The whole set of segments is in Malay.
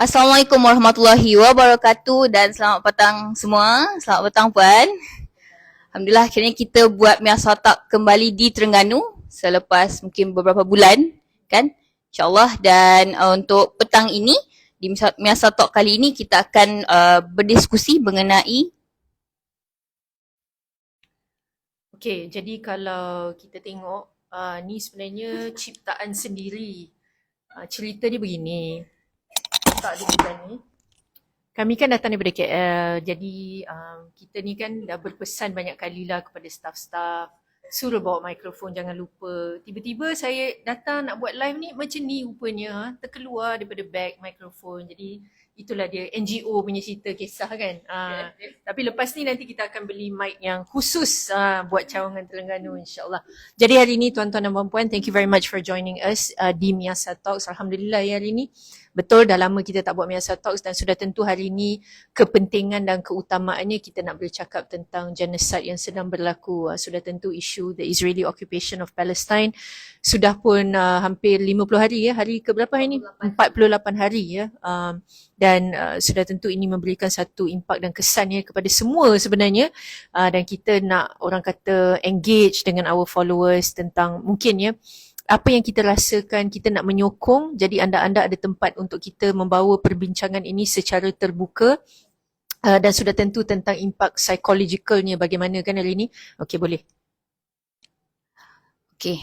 Assalamualaikum warahmatullahi wabarakatuh dan selamat petang semua. Selamat petang Puan. Alhamdulillah akhirnya kita buat Miasa Talk kembali di Terengganu selepas mungkin beberapa bulan kan, InsyaAllah. Dan untuk petang ini di Miasa Talk kali ini kita akan berdiskusi mengenai Okey, jadi kalau kita tengok ni sebenarnya ciptaan sendiri. Cerita dia begini. Tak ada bulan ni. Kami kan datang daripada KL, jadi kita ni kan dah berpesan banyak kali lah kepada staff-staff, suruh bawa mikrofon jangan lupa. Tiba-tiba saya datang nak buat live ni macam ni rupanya, terkeluar daripada bag mikrofon. Jadi itulah dia NGO punya cerita kisah kan. Tapi lepas ni nanti kita akan beli mic yang khusus buat cawangan Terengganu insyaAllah. Jadi hari ni tuan-tuan dan puan-puan, thank you very much for joining us di Miasa Talks. Alhamdulillah ya hari ni. Betul dah lama kita tak buat Miasa Talks dan sudah tentu hari ini kepentingan dan keutamaannya kita nak bercakap tentang genocide yang sedang berlaku. Sudah tentu isu the Israeli occupation of Palestine sudah pun hampir 50 hari ya. Hari ke berapa hari ini? 48 hari ya. Dan sudah tentu ini memberikan satu impak dan kesan ya kepada semua sebenarnya. Dan kita nak orang kata engage dengan our followers tentang mungkin ya apa yang kita rasakan, kita nak menyokong, jadi anda-anda ada tempat untuk kita membawa perbincangan ini secara terbuka dan sudah tentu tentang impak psikologicalnya bagaimana kan hari ini. Okey, boleh. Okey,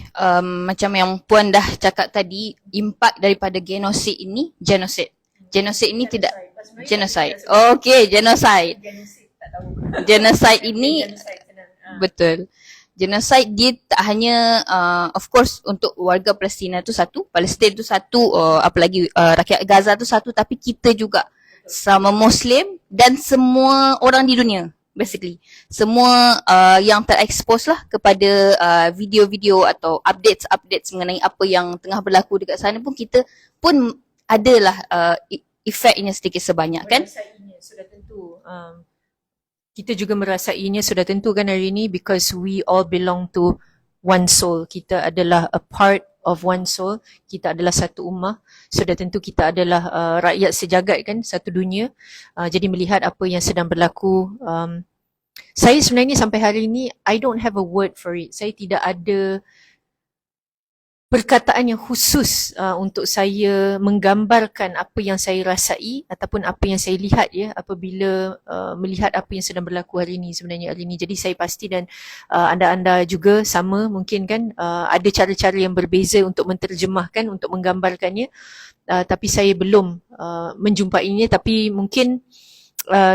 macam yang Puan dah cakap tadi, impak daripada genosid ini, genocide ini tidak genocide. Okey, genocide. Genocide ini betul. Genocide dia tak hanya of course untuk warga Palestin tu satu, apalagi rakyat Gaza tu satu, tapi kita juga sama Muslim dan semua orang di dunia basically. Semua yang terekspos lah kepada video-video atau updates mengenai apa yang tengah berlaku dekat sana pun kita pun adalah efeknya sedikit sebanyak kan. Sudah tentu. Kita juga merasainya sudah tentu kan hari ini because we all belong to one soul. Kita adalah a part of one soul. Kita adalah satu ummah. Sudah tentu kita adalah rakyat sejagat kan, satu dunia. Jadi melihat apa yang sedang berlaku, saya sebenarnya sampai hari ini I don't have a word for it. Saya tidak ada perkataan yang khusus untuk saya menggambarkan apa yang saya rasai ataupun apa yang saya lihat ya apabila melihat apa yang sedang berlaku hari ini sebenarnya hari ini. Jadi saya pasti dan anda-anda juga sama mungkin kan ada cara-cara yang berbeza untuk menterjemahkan, untuk menggambarkannya. Tapi saya belum menjumpainya, tapi mungkin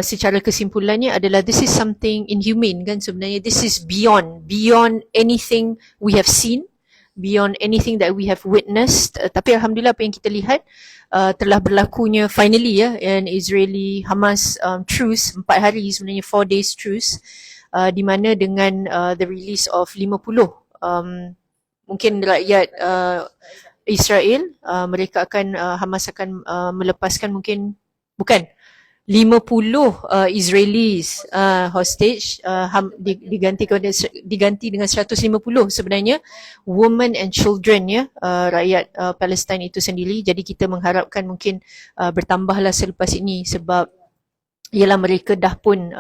secara kesimpulannya adalah this is something inhumane kan sebenarnya. This is beyond anything we have seen, beyond anything that we have witnessed. Tapi Alhamdulillah apa yang kita lihat telah berlakunya finally ya, an Israeli Hamas truce, 4 hari sebenarnya, 4 days truce, di mana dengan the release of 50 mungkin rakyat Israel, mereka akan Hamas akan melepaskan mungkin bukan 50 Israelis hostage diganti dengan 150 sebenarnya women and children ya, rakyat Palestin itu sendiri. Jadi kita mengharapkan mungkin bertambahlah selepas ini sebab ialah mereka dah pun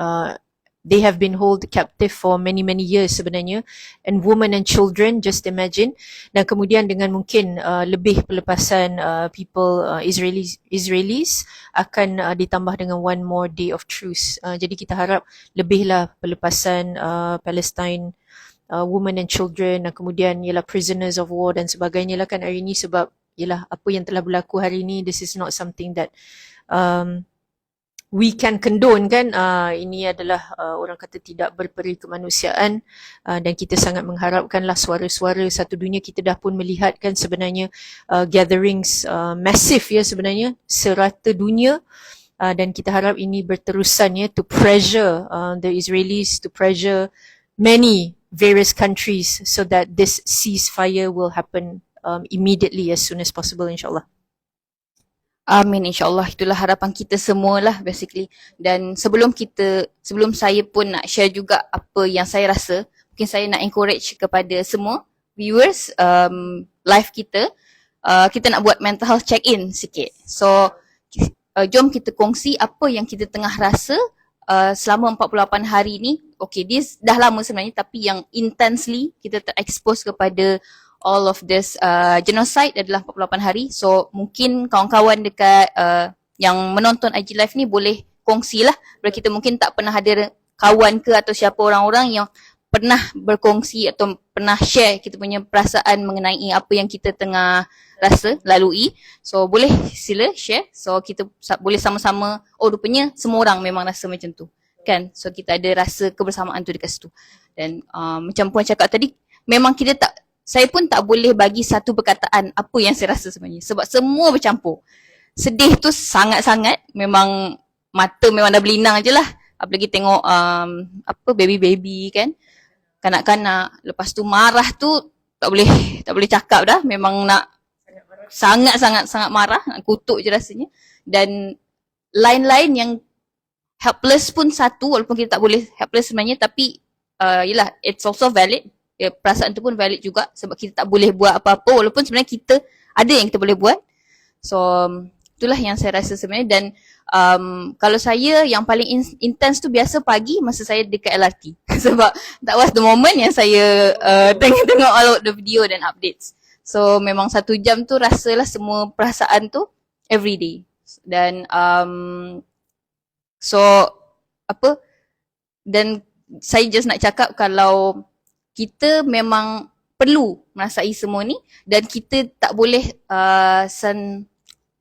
they have been held captive for many years sebenarnya, and women and children, just imagine. Dan kemudian dengan mungkin lebih pelepasan people Israelis akan ditambah dengan one more day of truce. Jadi kita harap lebihlah pelepasan Palestine women and children, dan kemudian ialah prisoners of war dan sebagainya lah kan hari ini, sebab ialah apa yang telah berlaku hari ini, this is not something that we can condone kan. Ini adalah orang kata tidak berperi kemanusiaan, dan kita sangat mengharapkanlah suara-suara satu dunia. Kita dah pun melihat kan sebenarnya gatherings massive ya sebenarnya serata dunia, dan kita harap ini berterusan ya to pressure the Israelis, to pressure many various countries so that this ceasefire will happen immediately as soon as possible insyaAllah. Amin, insyaAllah. Itulah harapan kita semualah basically. Dan sebelum saya pun nak share juga apa yang saya rasa, mungkin saya nak encourage kepada semua viewers live kita, kita nak buat mental health check-in sikit. So jom kita kongsi apa yang kita tengah rasa selama 48 hari ni. Okay, this dah lama sebenarnya, tapi yang intensely kita terexpose kepada all of this genocide adalah 48 hari. So mungkin kawan-kawan dekat yang menonton IG Live ni boleh kongsi lah. Bila kita mungkin tak pernah ada kawan ke atau siapa orang-orang yang pernah berkongsi atau pernah share kita punya perasaan mengenai apa yang kita tengah rasa, lalui. So boleh sila share. So kita boleh sama-sama, oh rupanya semua orang memang rasa macam tu. Kan? So kita ada rasa kebersamaan tu dekat situ. Dan macam Puan cakap tadi, memang kita tak, saya pun tak boleh bagi satu perkataan apa yang saya rasa sebenarnya. Sebab semua bercampur. Sedih tu sangat-sangat, memang mata memang dah berlinang je lah. Apalagi tengok baby-baby kan, kanak-kanak. Lepas tu marah tu tak boleh cakap dah. Memang nak sangat marah, nak kutuk je rasanya. Dan lain-lain yang helpless pun satu, walaupun kita tak boleh helpless sebenarnya, tapi yelah, it's also valid. Perasaan tu pun valid juga, sebab kita tak boleh buat apa-apa, walaupun sebenarnya kita ada yang kita boleh buat. So itulah yang saya rasa sebenarnya. Dan kalau saya yang paling intense tu biasa pagi masa saya dekat LRT. Sebab that was the moment yang saya tengok all of the video dan updates. So memang 1 jam tu rasalah semua perasaan tu everyday. Dan dan saya just nak cakap kalau kita memang perlu merasai semua ni, dan kita tak boleh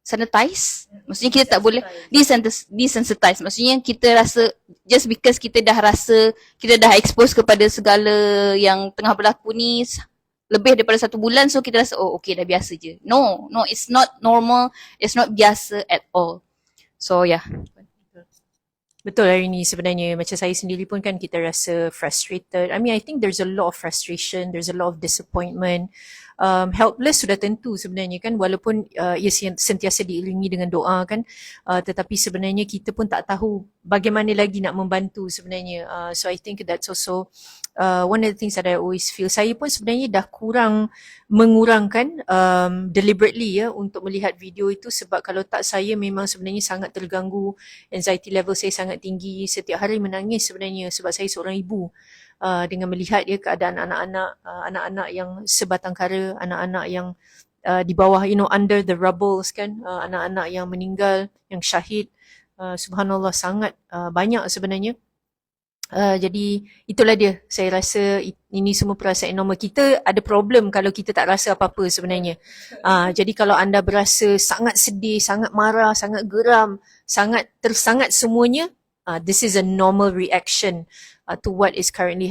sanitize. Maksudnya kita tak boleh desensitize. Maksudnya kita rasa just because kita dah rasa, kita dah expose kepada segala yang tengah berlaku ni lebih daripada 1 bulan, so kita rasa oh okay dah biasa je. No, it's not normal, it's not biasa at all. So yeah. Betul hari ni sebenarnya, macam saya sendiri pun kan kita rasa frustrated. I mean I think there's a lot of frustration, there's a lot of disappointment. Helpless sudah tentu sebenarnya kan, walaupun ia sentiasa diiringi dengan doa kan, tetapi sebenarnya kita pun tak tahu bagaimana lagi nak membantu sebenarnya. So I think that's also one of the things that I always feel. Saya pun sebenarnya dah kurang mengurangkan deliberately ya untuk melihat video itu, sebab kalau tak saya memang sebenarnya sangat terganggu, anxiety level saya sangat tinggi, setiap hari menangis sebenarnya sebab saya seorang ibu. Dengan melihat ya keadaan anak-anak yang sebatang kara, anak-anak yang di bawah, under the rubbles kan, anak-anak yang meninggal, yang syahid, subhanallah sangat banyak sebenarnya. Jadi itulah dia, saya rasa ini semua perasaan normal. Kita ada problem kalau kita tak rasa apa-apa sebenarnya. Jadi kalau anda berasa sangat sedih, sangat marah, sangat geram, sangat tersangat semuanya, this is a normal reaction to what is currently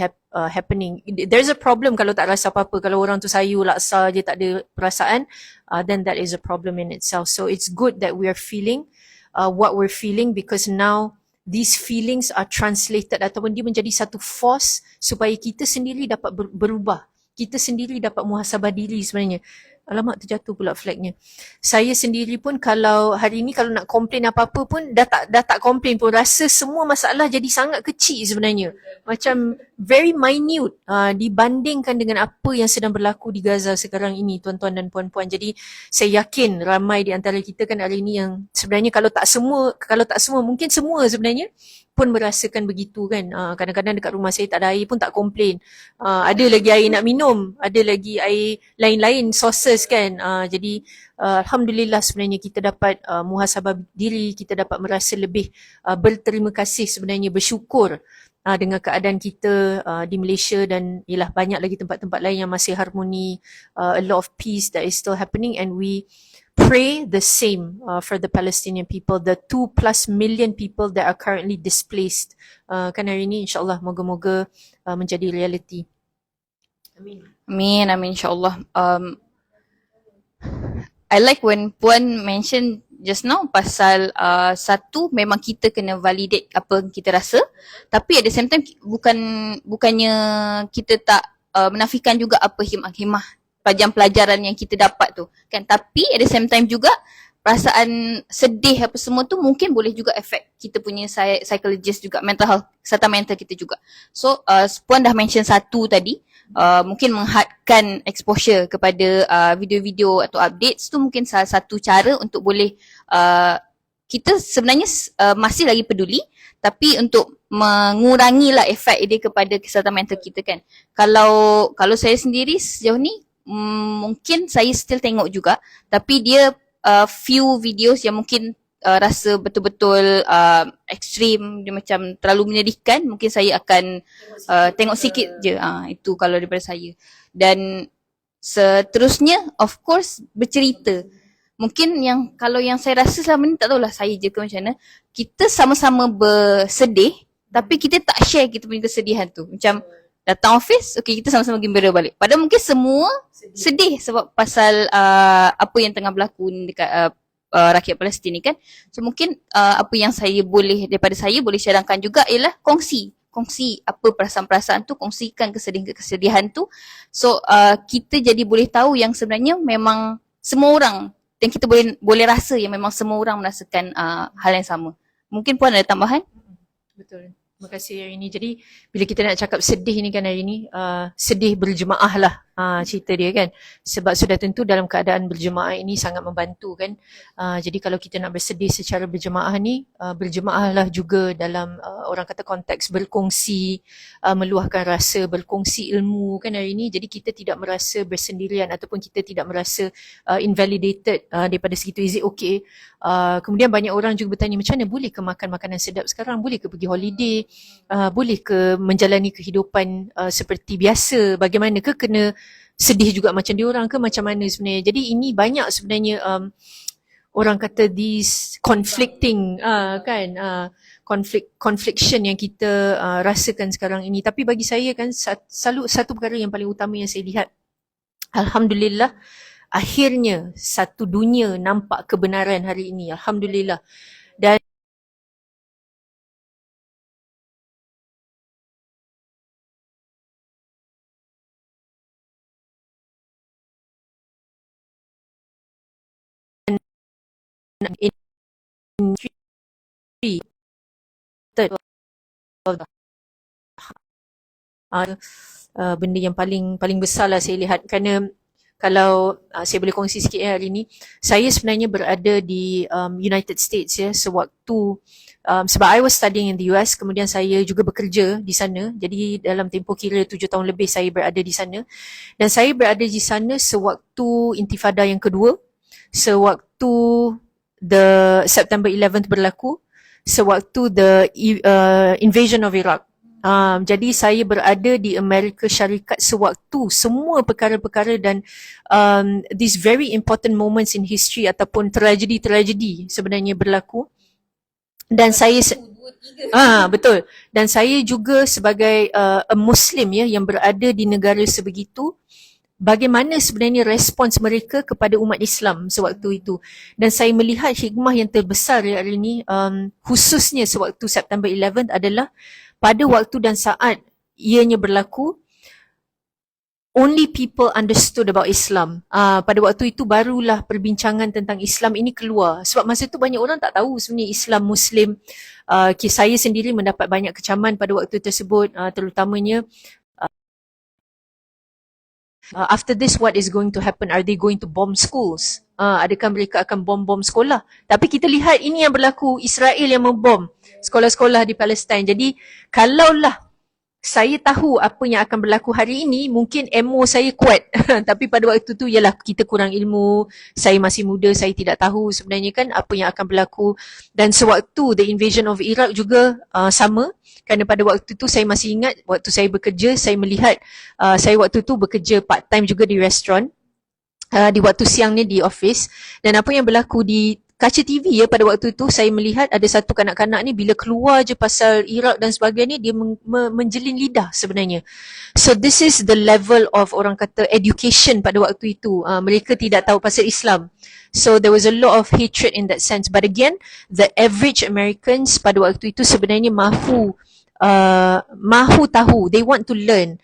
happening. There's a problem kalau tak rasa apa-apa. Kalau orang tu sayu, laksa je, tak ada perasaan, then that is a problem in itself. So it's good that we are feeling what we're feeling, because now these feelings are translated ataupun dia menjadi satu force supaya kita sendiri dapat berubah. Kita sendiri dapat muhasabah diri sebenarnya. Alamak, terjatuh pula flagnya. Saya sendiri pun kalau hari ni kalau nak komplain apa-apa pun dah tak komplain pun. Rasa semua masalah jadi sangat kecil sebenarnya. Macam very minute dibandingkan dengan apa yang sedang berlaku di Gaza sekarang ini, tuan-tuan dan puan-puan. Jadi saya yakin ramai di antara kita kan hari ni yang sebenarnya kalau tak semua, mungkin semua sebenarnya pun merasakan begitu kan. Kadang-kadang dekat rumah saya tak ada air pun tak komplain. Ada lagi air nak minum, ada lagi air lain-lain sources kan. Jadi alhamdulillah sebenarnya kita dapat muhasabah diri, kita dapat merasa lebih berterima kasih sebenarnya, bersyukur dengan keadaan kita di Malaysia, dan ialah banyak lagi tempat-tempat lain yang masih harmoni, a lot of peace that is still happening, and we pray the same for the Palestinian people, the 2+ million people that are currently displaced. Kan hari ni insyaAllah moga-moga menjadi reality. Amin, insyaAllah. I like when Puan mention just now pasal satu, memang kita kena validate apa yang kita rasa, tapi at the same time bukannya kita tak menafikan juga apa hikmah pelajaran yang kita dapat tu kan. Tapi at the same time juga perasaan sedih apa semua tu mungkin boleh juga affect kita punya psychologist juga, mental health serta mental kita juga. So Puan dah mention satu tadi, mungkin menghadkan exposure kepada video-video atau updates tu mungkin salah satu cara untuk boleh kita sebenarnya masih lagi peduli, tapi untuk mengurangilah efek dia kepada kesihatan mental kita kan. Kalau saya sendiri sejauh ni mungkin saya still tengok juga, tapi dia few videos yang mungkin rasa betul-betul ekstrim, dia macam terlalu menyedihkan, mungkin saya akan tengok sikit je. Itu kalau daripada saya. Dan seterusnya of course bercerita. Mungkin kalau yang saya rasa selama ni, tak tahulah saya je ke macam mana, kita sama-sama bersedih tapi kita tak share kita punya kesedihan tu. Macam datang office, okay, kita sama-sama gembira balik. Padahal mungkin semua sedih sebab pasal apa yang tengah berlaku dekat rakyat Palestin ni kan. So mungkin apa yang daripada saya boleh syarangkan juga ialah kongsi apa perasaan-perasaan tu, kongsikan kesedihan tu. So kita jadi boleh tahu yang sebenarnya memang semua orang, dan kita boleh rasa yang memang semua orang merasakan hal yang sama. Mungkin Puan ada tambahan? Betul. Terima kasih hari ini. Jadi bila kita nak cakap sedih ni kan hari ini, sedih berjemaah lah cerita dia kan. Sebab sudah tentu dalam keadaan berjemaah ini sangat membantu kan. Jadi kalau kita nak bersedih secara berjemaah ni, berjemaah lah juga dalam orang kata konteks berkongsi, meluahkan rasa, berkongsi ilmu kan hari ini. Jadi kita tidak merasa bersendirian ataupun kita tidak merasa invalidated daripada segitu. Is it okay? Kemudian banyak orang juga bertanya, macam mana boleh ke makan makanan sedap sekarang? Boleh ke pergi holiday? Boleh ke menjalani kehidupan seperti biasa? Bagaimana ke kena sedih juga macam diorang ke macam mana sebenarnya? Jadi ini banyak sebenarnya orang kata these conflicting confliction yang kita rasakan sekarang ini. Tapi bagi saya kan selalu satu perkara yang paling utama yang saya lihat, Alhamdulillah, akhirnya satu dunia nampak kebenaran hari ini. Alhamdulillah. Dan in third of the benda yang paling besar lah saya lihat. Kerana kalau saya boleh kongsi sikit hari ni, saya sebenarnya berada di United States sewaktu sebab I was studying in the US, kemudian saya juga bekerja di sana. Jadi dalam tempoh kira 7 tahun lebih saya berada di sana. Dan saya berada di sana sewaktu Intifada yang kedua, sewaktu the September 11th berlaku, sewaktu the invasion of Iraq. Jadi saya berada di Amerika Syarikat sewaktu semua perkara-perkara dan these very important moments in history ataupun tragedi-tragedi sebenarnya berlaku. Dan saya betul. Dan saya juga sebagai a Muslim yang berada di negara sebegitu, bagaimana sebenarnya respons mereka kepada umat Islam sewaktu itu. Dan saya melihat hikmah yang terbesar hari ini, khususnya sewaktu September 11 adalah pada waktu dan saat ianya berlaku, only people understood about Islam. Pada waktu itu barulah perbincangan tentang Islam ini keluar. Sebab masa itu banyak orang tak tahu sebenarnya Islam, Muslim. Saya sendiri mendapat banyak kecaman pada waktu tersebut, terutamanya after this, what is going to happen? Are they going to bomb schools? Adakah mereka akan bom sekolah? Tapi kita lihat ini yang berlaku, Israel yang membom sekolah-sekolah di Palestin. Jadi kalaulah saya tahu apa yang akan berlaku hari ini, mungkin emo saya kuat. Tapi pada waktu tu ialah kita kurang ilmu, saya masih muda, saya tidak tahu sebenarnya kan apa yang akan berlaku. Dan sewaktu the invasion of Iraq juga sama, kerana pada waktu tu saya masih ingat waktu saya bekerja, saya melihat saya waktu tu bekerja part time juga di restoran, di waktu siang ni di office, dan apa yang berlaku di kaca TV pada waktu itu, saya melihat ada satu kanak-kanak ni bila keluar je pasal Iraq dan sebagainya, dia menjelin lidah sebenarnya. So this is the level of orang kata education pada waktu itu. Mereka tidak tahu pasal Islam. So there was a lot of hatred in that sense. But again, the average Americans pada waktu itu sebenarnya mahu tahu. They want to learn.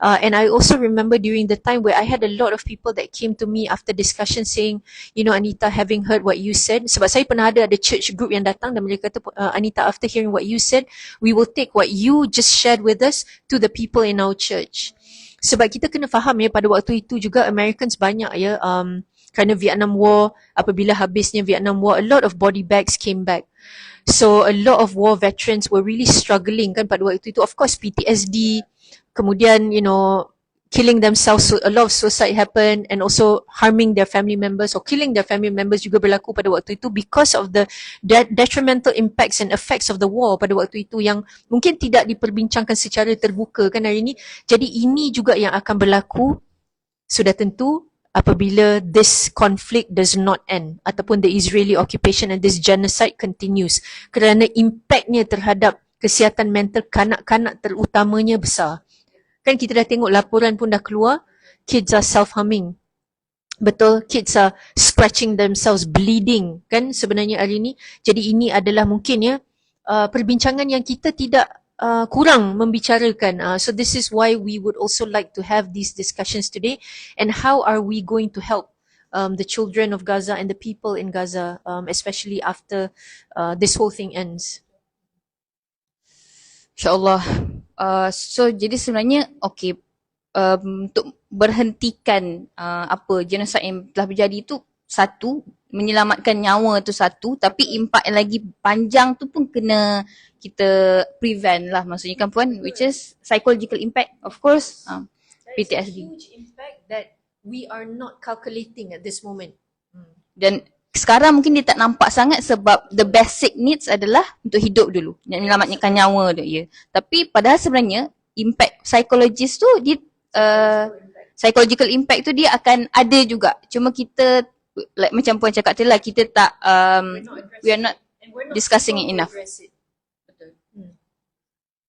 And I also remember during the time where I had a lot of people that came to me after discussion saying, you know, Anita, having heard what you said, sebab saya pernah ada church group yang datang dan mereka kata, Anita, after hearing what you said, we will take what you just shared with us to the people in our church. Sebab kita kena faham ya, pada waktu itu juga Americans banyak ya, kerana Vietnam War, apabila habisnya Vietnam War, a lot of body bags came back. So a lot of war veterans were really struggling kan pada waktu itu. Of course PTSD, kemudian killing themselves, so a lot of suicide happened, and also harming their family members or killing their family members juga berlaku pada waktu itu because of the detrimental impacts and effects of the war pada waktu itu yang mungkin tidak diperbincangkan secara terbuka kan hari ini. Jadi ini juga yang akan berlaku sudah tentu apabila this conflict does not end ataupun the Israeli occupation and this genocide continues, kerana impactnya terhadap kesihatan mental kanak-kanak terutamanya besar. Kan kita dah tengok laporan pun dah keluar, kids are self-harming. Betul, kids are scratching themselves, bleeding kan sebenarnya hari ini. Jadi ini adalah mungkin ya perbincangan yang kita tidak kurang membicarakan. So this is why we would also like to have these discussions today, and how are we going to help the children of Gaza and the people in Gaza, especially after this whole thing ends. InsyaAllah. So jadi sebenarnya untuk berhentikan genocide yang telah berjadi itu satu, menyelamatkan nyawa tu satu, tapi impak yang lagi panjang tu pun kena kita prevent lah, maksudnya kan Puan, which is psychological impact, of course, PTSD. Huge impact that we are not calculating at this moment. Dan sekarang mungkin dia tak nampak sangat sebab the basic needs adalah untuk hidup dulu, menyelamatkan nyawa tu, ya. Tapi padahal sebenarnya impact psychologist tu dia psychological impact tu dia akan ada juga. Cuma kita like macam Puan cakap tadi lah, kita tak we are not discussing it enough.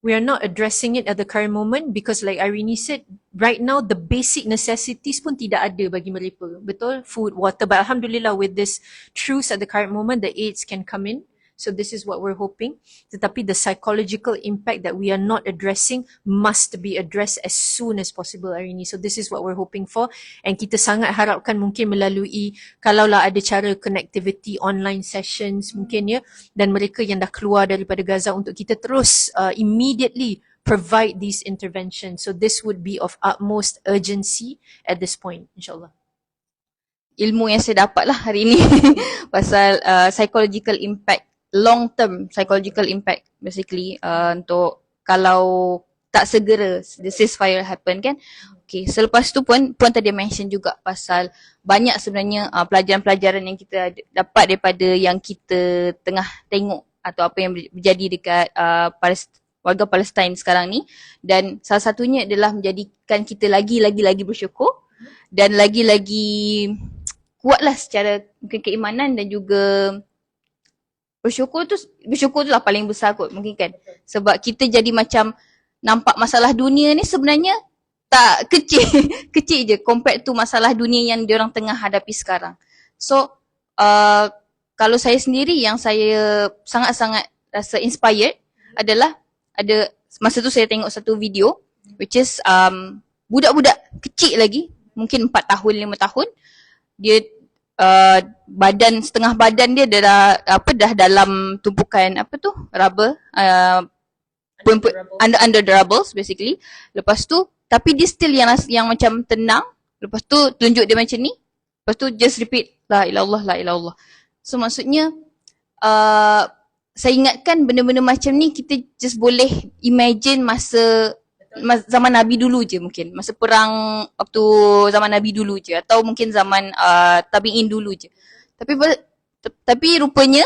We are not addressing it at the current moment because like Irene said, right now the basic necessities pun tidak ada bagi mereka. Betul? Food, water. But Alhamdulillah with this truce at the current moment, the aids can come in. So this is what we're hoping. Tetapi the psychological impact that we are not addressing must be addressed as soon as possible, Irene. So this is what we're hoping for. And kita sangat harapkan mungkin melalui, kalaulah ada cara connectivity, online sessions mungkin ya, dan mereka yang dah keluar daripada Gaza untuk kita terus immediately provide these interventions. So this would be of utmost urgency at this point, insyaAllah. Ilmu yang saya dapat lah hari ni pasal psychological impact, long term psychological impact basically, untuk kalau tak segera the ceasefire happen kan. Okay, selepas tu Puan tadi mention juga pasal banyak sebenarnya pelajaran-pelajaran yang kita dapat daripada yang kita tengah tengok atau apa yang berjadi dekat warga Palestin sekarang ni, dan salah satunya adalah menjadikan kita lagi bersyukur dan lagi kuatlah secara mungkin keimanan, dan juga bersyukur tu lah paling besar kot mungkin kan. Sebab kita jadi macam nampak masalah dunia ni sebenarnya tak kecil je compared to masalah dunia yang diorang tengah hadapi sekarang. So kalau saya sendiri yang saya sangat-sangat rasa inspired adalah ada masa tu saya tengok satu video which is budak-budak kecil lagi, mungkin 4 tahun 5 tahun, dia setengah badan dia dah dalam tumpukan rubber, under the rubbles basically. Lepas tu tapi dia still yang macam tenang. Lepas tu tunjuk dia macam ni, lepas tu just repeat la ilallah la ilallah. So maksudnya saya ingatkan benda-benda macam ni kita just boleh imagine masa zaman Nabi dulu je, mungkin masa perang waktu zaman Nabi dulu je, atau mungkin zaman tabi'in dulu je. Tapi rupanya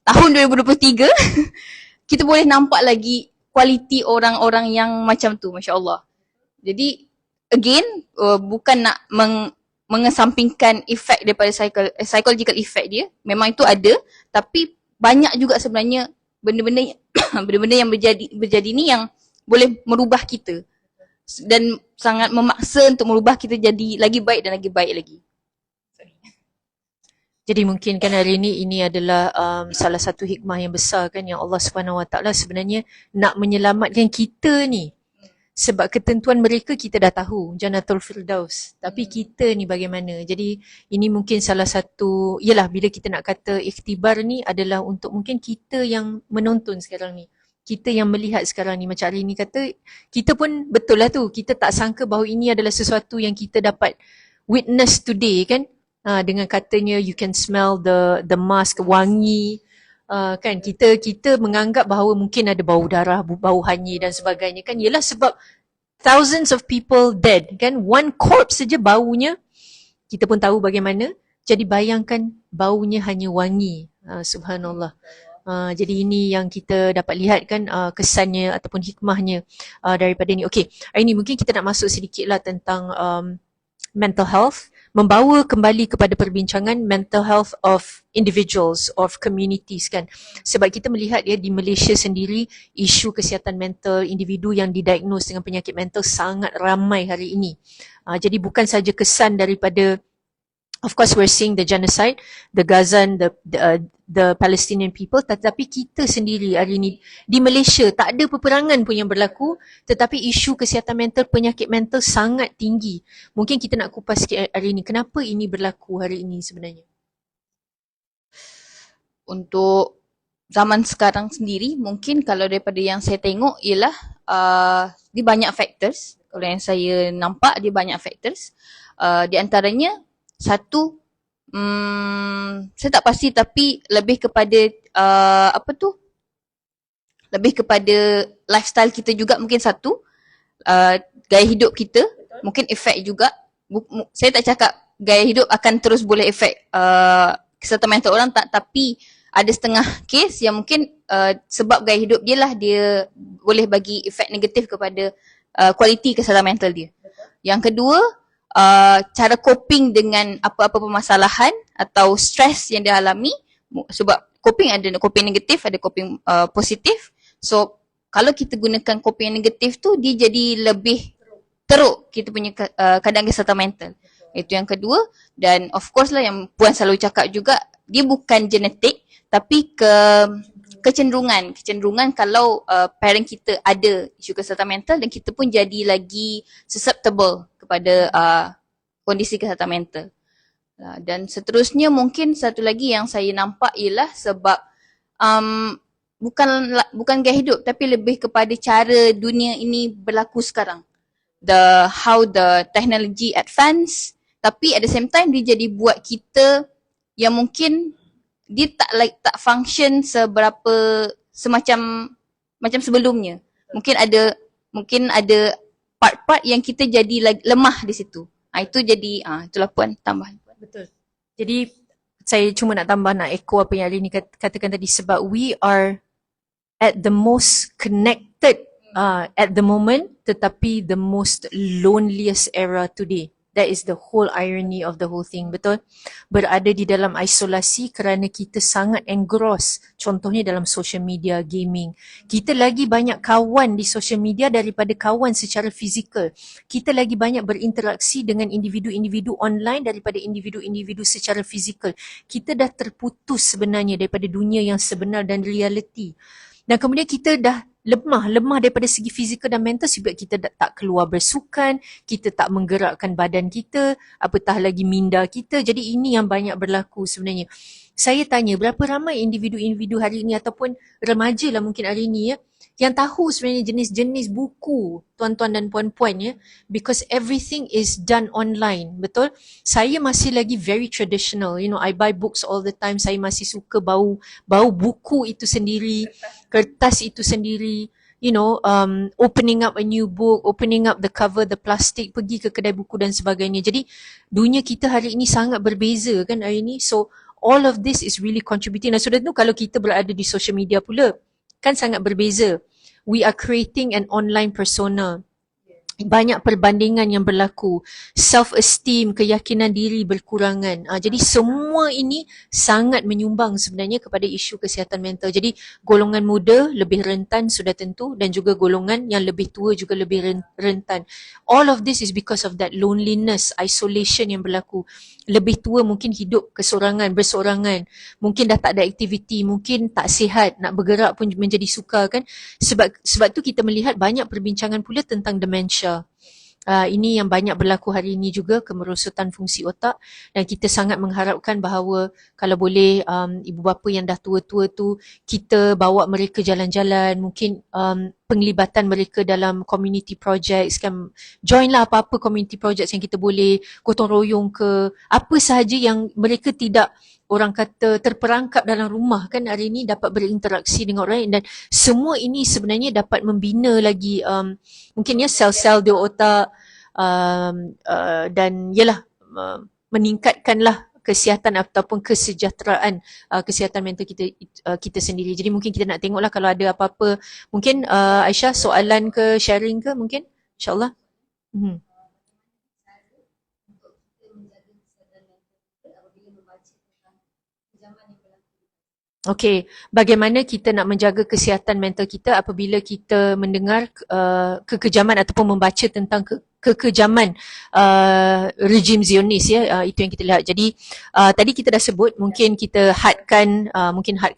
tahun 2023 kita boleh nampak lagi kualiti orang-orang yang macam tu, masya-Allah. Jadi again bukan nak mengesampingkan efek daripada psychological effect dia, memang itu ada, tapi banyak juga sebenarnya benda-benda yang berjadi ni yang boleh merubah kita dan sangat memaksa untuk merubah kita jadi lagi baik dan lagi baik lagi. Jadi mungkin kan hari ini adalah salah satu hikmah yang besar kan yang Allah SWT sebenarnya nak menyelamatkan kita ni. Sebab ketentuan mereka kita dah tahu, Jannatul Firdaus. Tapi kita ni bagaimana? Jadi ini mungkin salah satu, yalah bila kita nak kata ikhtibar ni adalah untuk mungkin kita yang menonton sekarang ni. kita yang melihat sekarang ni. Macam hari ni kata, kita pun betul lah tu, kita tak sangka bahawa ini adalah sesuatu yang kita dapat witness today kan. Dengan katanya you can smell the mask wangi, kan kita menganggap bahawa mungkin ada bau darah, bau hanyir dan sebagainya kan. Ialah sebab thousands of people dead kan, one corpse saja baunya kita pun tahu bagaimana. Jadi bayangkan baunya hanya wangi. Subhanallah. Jadi ini yang kita dapat lihat kan, kesannya ataupun hikmahnya daripada ni. Okey, hari ni mungkin kita nak masuk sedikit lah tentang mental health, membawa kembali kepada perbincangan mental health of individuals, of communities kan. Sebab kita melihat ya di Malaysia sendiri, isu kesihatan mental individu yang didiagnose dengan penyakit mental sangat ramai hari ini. Jadi bukan saja kesan daripada, of course we're seeing the genocide, the Gazan, the Palestinian people, tetapi kita sendiri hari ini di Malaysia tak ada peperangan pun yang berlaku, tetapi isu kesihatan mental, penyakit mental sangat tinggi. Mungkin kita nak kupas sikit hari ini, kenapa ini berlaku hari ini sebenarnya? Untuk zaman sekarang sendiri, mungkin kalau daripada yang saya tengok ialah dia banyak factors. Kalau yang saya nampak dia banyak factors. Di antaranya satu, saya tak pasti tapi lebih kepada lebih kepada lifestyle kita juga mungkin satu, gaya hidup kita mungkin efek juga. Saya tak cakap gaya hidup akan terus boleh efek kesihatan mental orang, tak, tapi ada setengah kes yang mungkin sebab gaya hidup dia lah dia boleh bagi efek negatif kepada kualiti kesihatan mental dia. Yang kedua, cara coping dengan apa-apa permasalahan atau stres yang dia alami. Sebab coping ada coping negatif, ada coping positif. So kalau kita gunakan coping yang negatif tu, dia jadi lebih teruk kita punya keadaan kesihatan mental. Itu yang kedua. Dan of course lah yang Puan selalu cakap juga, dia bukan genetik tapi kecenderungan kalau parent kita ada isu kesihatan mental, dan kita pun jadi lagi susceptible kepada kondisi kesihatan mental. Dan seterusnya mungkin satu lagi yang saya nampak ialah sebab bukan gaya hidup tapi lebih kepada cara dunia ini berlaku sekarang. How the technology advance, tapi at the same time dia jadi buat kita yang mungkin dia tak function semacam sebelumnya. Mungkin ada part-part yang kita jadi lemah di situ. Itu jadi itulah Puan tambahan. Betul. Jadi saya cuma nak tambah, nak echo apa yang Alini katakan tadi, sebab we are at the most connected at the moment, tetapi the most loneliest era today. That is the whole irony of the whole thing, betul? Berada di dalam isolasi kerana kita sangat engross, contohnya dalam social media, gaming. Kita lagi banyak kawan di social media daripada kawan secara fizikal. Kita lagi banyak berinteraksi dengan individu-individu online daripada individu-individu secara fizikal. Kita dah terputus sebenarnya daripada dunia yang sebenar dan realiti. Dan kemudian kita dah lemah daripada segi fizikal dan mental sebab kita tak keluar bersukan, kita tak menggerakkan badan kita, apatah lagi minda kita. Jadi ini yang banyak berlaku sebenarnya. Saya tanya, berapa ramai individu-individu hari ini ataupun remaja lah mungkin hari ini ya, yang tahu sebenarnya jenis-jenis buku tuan-tuan dan puan-puan ya, because everything is done online, betul? Saya masih lagi very traditional, I buy books all the time. Saya masih suka bau buku itu sendiri, kertas itu sendiri, opening up a new book, opening up the cover, the plastic, pergi ke kedai buku dan sebagainya. Jadi dunia kita hari ini sangat berbeza kan hari ini. So all of this is really contributing. Dan sudah tu kalau kita berada di social media pula, kan sangat berbeza. We are creating an online persona. Banyak perbandingan yang berlaku. Self-esteem, keyakinan diri berkurangan. Jadi semua ini sangat menyumbang sebenarnya kepada isu kesihatan mental. Jadi golongan muda lebih rentan sudah tentu, dan juga golongan yang lebih tua juga lebih rentan. All of this is because of that loneliness, isolation yang berlaku. Lebih tua mungkin hidup bersorangan. Mungkin dah tak ada aktiviti, mungkin tak sihat, nak bergerak pun menjadi sukar kan. Sebab tu kita melihat banyak perbincangan pula tentang dementia. Ini yang banyak berlaku hari ini juga, kemerosotan fungsi otak, dan kita sangat mengharapkan bahawa kalau boleh ibu bapa yang dah tua-tua tu, kita bawa mereka jalan-jalan, mungkin penglibatan mereka dalam community projects kan, join lah apa-apa community projects yang kita boleh, gotong royong ke, apa sahaja yang mereka tidak orang kata terperangkap dalam rumah kan, hari ini dapat berinteraksi dengan orang lain, dan semua ini sebenarnya dapat membina lagi mungkin ya sel-sel di otak, dan yalah meningkatkanlah kesihatan ataupun kesejahteraan kesihatan mental kita sendiri. Jadi mungkin kita nak tengoklah kalau ada apa-apa, mungkin Aisyah soalan ke sharing ke mungkin, insyaAllah. Okey, bagaimana kita nak menjaga kesihatan mental kita apabila kita mendengar kekejaman ataupun membaca tentang kekejaman rejim Zionis ya, itu yang kita lihat. Jadi tadi kita dah sebut, mungkin kita hadkan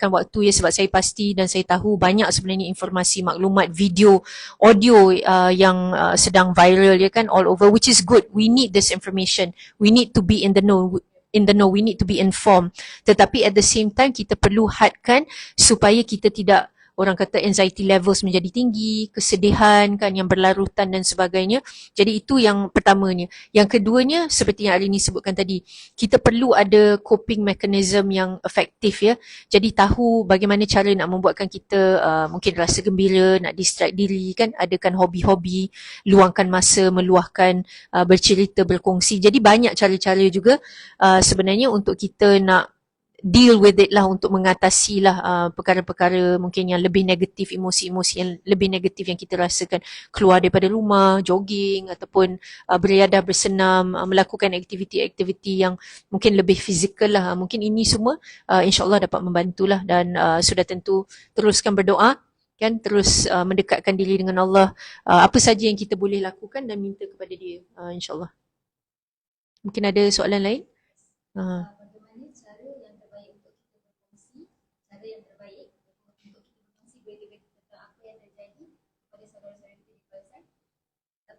waktu ya, sebab saya pasti dan saya tahu banyak sebenarnya informasi, maklumat, video, audio yang sedang viral ya kan, all over, which is good. We need this information. We need to be in the know, we need to be informed. Tetapi at the same time kita perlu hadkan supaya kita tidak, orang kata anxiety levels menjadi tinggi, kesedihan kan yang berlarutan dan sebagainya. Jadi itu yang pertamanya. Yang keduanya, seperti yang Arini sebutkan tadi, kita perlu ada coping mechanism yang efektif ya. Jadi tahu bagaimana cara nak membuatkan kita mungkin rasa gembira, nak distract diri kan, adakan hobi-hobi, luangkan masa, meluahkan, bercerita, berkongsi. Jadi banyak cara-cara juga sebenarnya untuk kita nak deal with it lah, untuk mengatasi lah perkara-perkara mungkin yang lebih negatif, emosi-emosi yang lebih negatif yang kita rasakan, keluar daripada rumah, jogging ataupun beriadah, bersenam, melakukan aktiviti-aktiviti yang mungkin lebih fizikal lah. Mungkin ini semua insyaAllah dapat membantulah, dan sudah tentu teruskan berdoa kan, terus mendekatkan diri dengan Allah, apa saja yang kita boleh lakukan dan minta kepada dia, insyaAllah. Mungkin ada soalan lain?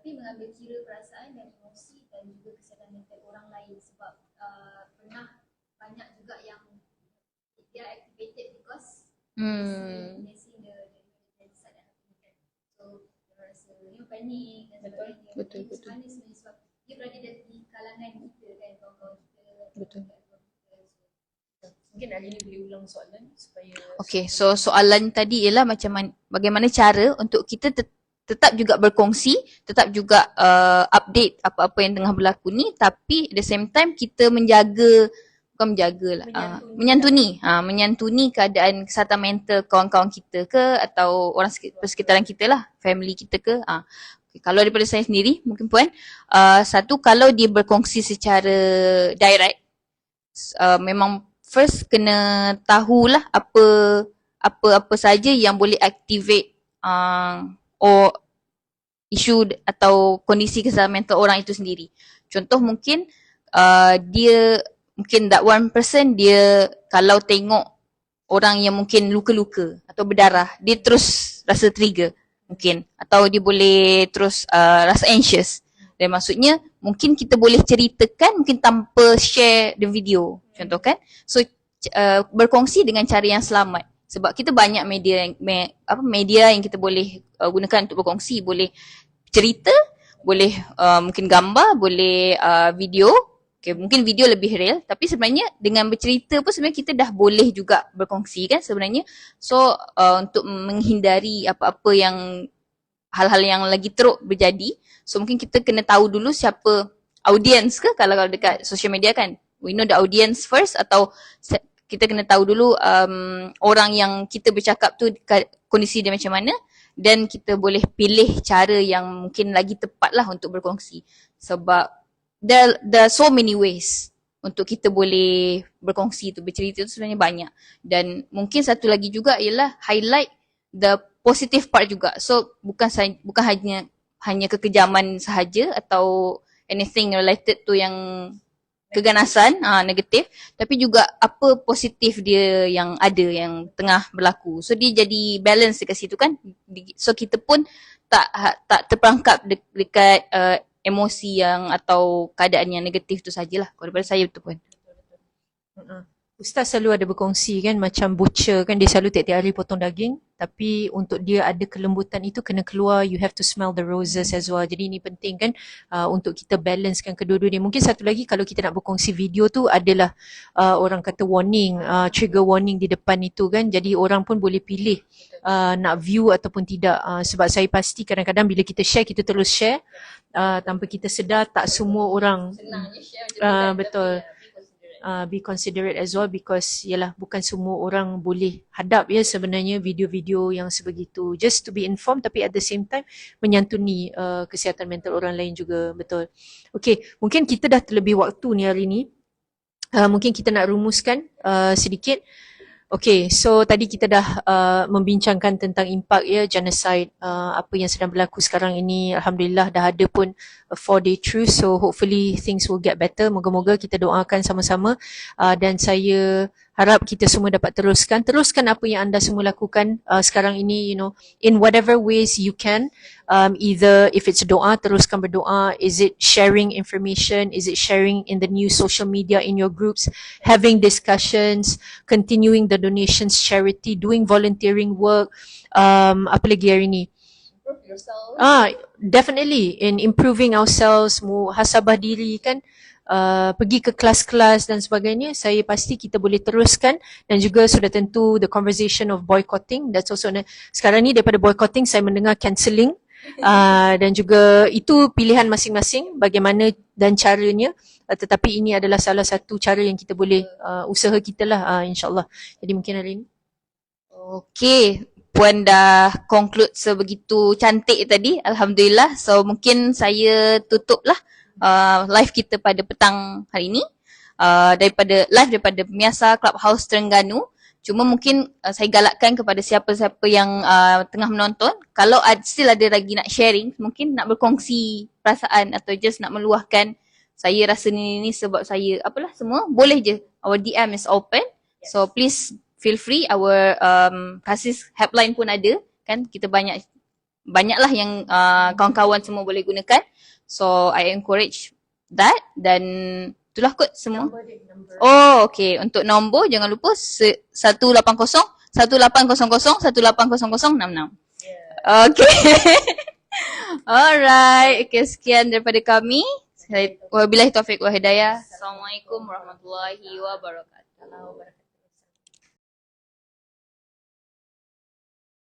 Tapi mengambil kira perasaan dan emosi dan juga kesihatan mental orang lain, sebab pernah banyak juga yang dia activated because they see the side that happened. So dia rasa panik dan sebagainya. Betul. Sebenarnya sebab dia berada di kalangan kita kan, kawan-kawan kita. Betul. Mungkin Ali ni boleh ulang soalan supaya... Okay, so soalan tadi ialah bagaimana cara untuk kita tetap juga berkongsi, tetap juga update apa-apa yang tengah berlaku ni, tapi at the same time kita menyantuni keadaan kesihatan mental kawan-kawan kita ke, atau orang persekitaran kita lah, family kita ke. Okay, kalau daripada saya sendiri mungkin Puan, satu, kalau dia berkongsi secara direct, memang first kena tahulah apa saja yang boleh activate isu atau kondisi kesihatan mental orang itu sendiri. Contoh mungkin dia mungkin that one person, dia kalau tengok orang yang mungkin luka-luka atau berdarah, dia terus rasa trigger mungkin, atau dia boleh terus rasa anxious. Dan maksudnya mungkin kita boleh ceritakan mungkin tanpa share the video, contoh kan. So berkongsi dengan cara yang selamat. Sebab kita banyak media yang kita boleh gunakan untuk berkongsi. Boleh cerita, boleh mungkin gambar, boleh video. Okay, mungkin video lebih real, tapi sebenarnya dengan bercerita pun sebenarnya kita dah boleh juga berkongsi kan sebenarnya. So untuk menghindari apa-apa yang hal-hal yang lagi teruk berjadi, so mungkin kita kena tahu dulu siapa audience ke, kalau dekat social media kan. We know the audience first, atau kita kena tahu dulu orang yang kita bercakap tu kondisi dia macam mana, dan kita boleh pilih cara yang mungkin lagi tepat lah untuk berkongsi. Sebab there are so many ways untuk kita boleh berkongsi tu, bercerita tu sebenarnya banyak. Dan mungkin satu lagi juga ialah highlight the positive part juga. So bukan hanya kekejaman sahaja atau anything related tu yang keganasan, negatif, tapi juga apa positif dia yang ada, yang tengah berlaku. So dia jadi balance dekat situ kan. So kita pun tak terperangkap dekat emosi yang atau keadaan yang negatif tu sajalah. Kalau daripada saya tu pun. Ustaz selalu ada berkongsi kan, macam butcher kan, dia selalu tiap-tiap hari potong daging, tapi untuk dia ada kelembutan itu kena keluar, you have to smell the roses as well. Jadi ini penting kan, untuk kita balancekan kedua-dua ni. Mungkin satu lagi, kalau kita nak berkongsi video tu adalah orang kata warning, trigger warning di depan itu kan, jadi orang pun boleh pilih nak view ataupun tidak. Sebab saya pasti kadang-kadang bila kita share, kita terus share tanpa kita sedar, tak semua orang betul. Be considerate as well, because yalah, bukan semua orang boleh hadap ya sebenarnya video-video yang sebegitu. Just to be informed, tapi at the same time menyantuni kesihatan mental orang lain juga. Betul. Okay, mungkin kita dah terlebih waktu ni hari ni. Mungkin kita nak rumuskan sedikit. Okay, so tadi kita dah membincangkan tentang impak ya, genocide, apa yang sedang berlaku sekarang ini. Alhamdulillah dah ada pun a 4-day truce, so hopefully things will get better. Moga-moga kita doakan sama-sama, dan saya harap kita semua dapat teruskan apa yang anda semua lakukan sekarang ini, you know, in whatever ways you can. Either if it's doa, teruskan berdoa. Is it sharing information? Is it sharing in the new social media in your groups? Having discussions, continuing the donations, charity, doing volunteering work. Apa lagi hari ni? Definitely in improving ourselves, muhasabah diri kan. Pergi ke kelas-kelas dan sebagainya. Saya pasti kita boleh teruskan, dan juga sudah tentu the conversation of boycotting. That's also sekarang ni daripada boycotting saya mendengar cancelling, dan juga itu pilihan masing-masing bagaimana dan caranya, tetapi ini adalah salah satu cara yang kita boleh usaha kita lah, insyaAllah. Jadi mungkin hari ini. Okay, Puan dah conclude sebegitu cantik tadi, Alhamdulillah. So mungkin saya tutup lah live kita pada petang hari ini, daripada Pemiasa Clubhouse Terengganu. Cuma mungkin saya galakkan kepada siapa-siapa yang tengah menonton, kalau still ada lagi nak sharing, mungkin nak berkongsi perasaan atau just nak meluahkan, saya rasa ni sebab saya, apalah semua, boleh je. Our DM is open. So please feel free. Our KASIS helpline pun ada kan, kita banyaklah yang kawan-kawan semua boleh gunakan. So I encourage that, dan itulah kot semua. Oh, okay. Untuk nombor jangan lupa 180-1800-1800-66. Okay. Alright. Okay, sekian daripada kami. Wabillahi taufiq wa hidayah. Assalamualaikum warahmatullahi wabarakatuh.